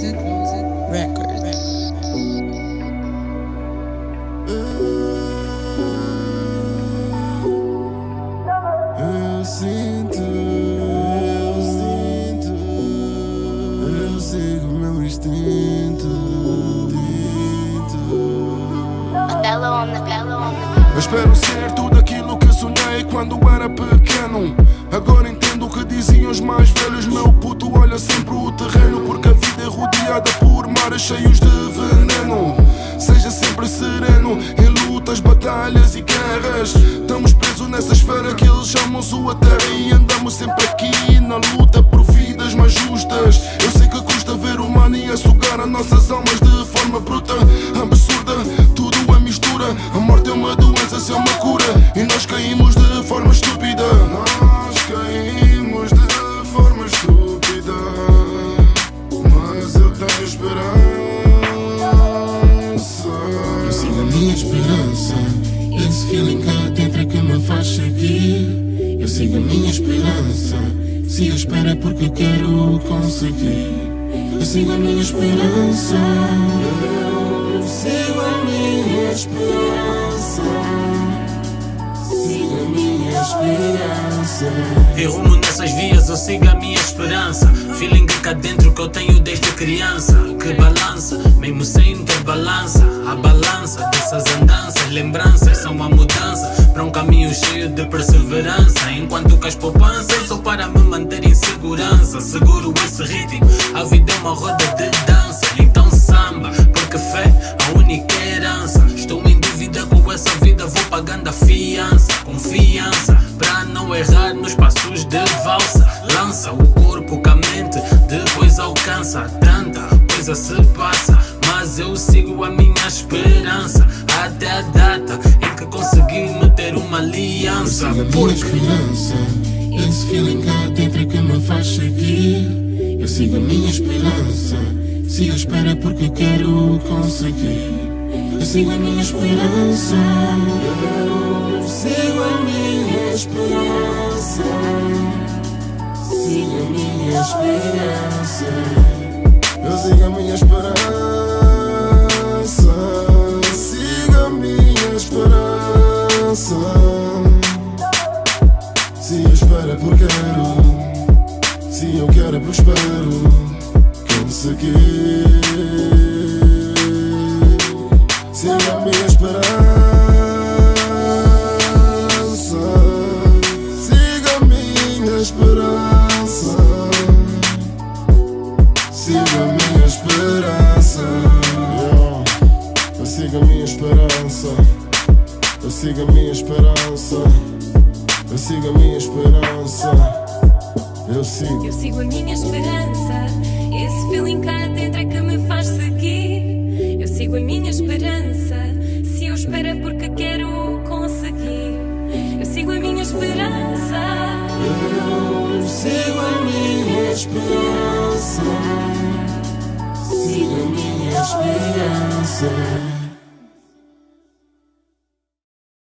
Closet Records. Eu sigo meu instinto. Eu espero ser tudo aquilo que sonhei quando era pequeno. Agora entendo o que diziam os mais velhos. Meu puto, olha sempre o terreno, porque a vida é rodeada por mares cheios de veneno. Seja sempre sereno em lutas, batalhas e guerras. Estamos presos nessa esfera que eles chamam sua terra, e andamos sempre aqui na luta por vidas mais justas. Eu sei que custa ver o humano e a sugar as nossas almas de forma bruta, absurda. Tudo é mistura, a morte é uma doença sem uma cura, e nós caímos de forma estúpida. Nós caímos de forma estúpida, mas eu tenho esperança. Eu sigo a minha esperança, esse feeling cá dentro é que me faz seguir. Eu sigo a minha esperança, se eu espero é porque eu quero conseguir. Eu sigo a minha esperança, eu sigo a minha esperança, sigo a minha esperança. E rumo nessas vias eu sigo a minha esperança. Feeling cá dentro que eu tenho desde criança, que balança, mesmo sem ter balança. A balança dessas andanças, lembranças são uma mudança para um caminho cheio de perseverança. Enquanto que as poupanças são para me manter em segurança. Seguro esse ritmo, a vida é uma roda de dança. Então samba, porque fé a única herança. Estou em dúvida com essa vida, vou pagando a fiança. Confiança, pra não errar nos passos de valsa. Lança o corpo com a mente, depois alcança. Tanta coisa se passa, mas eu sigo a minha esperança até a data em que consegui meter uma aliança. Eu sigo a minha esperança, esse feeling cá dentro é que me faz seguir. Eu sigo a minha esperança, se eu espero é porque eu quero conseguir. Eu sigo a minha esperança, eu sigo a minha esperança, sigo a minha esperança. Eu sigo a minha esperança, sigo a minha esperança. Se eu espero é porque quero, se eu quero é porque espero conseguir. Sigo a minha esperança, sigo a minha esperança, sigo a minha esperança. Eu sigo a minha esperança, eu sigo a minha esperança, eu sigo a minha esperança, eu sigo. Eu sigo a minha esperança, esse feeling cá dentro é que me faz seguir. Eu sigo a minha esperança, se eu espero é porque quero conseguir. Eu sigo a minha esperança, Eu sigo a minha esperança, sigo a minha esperança.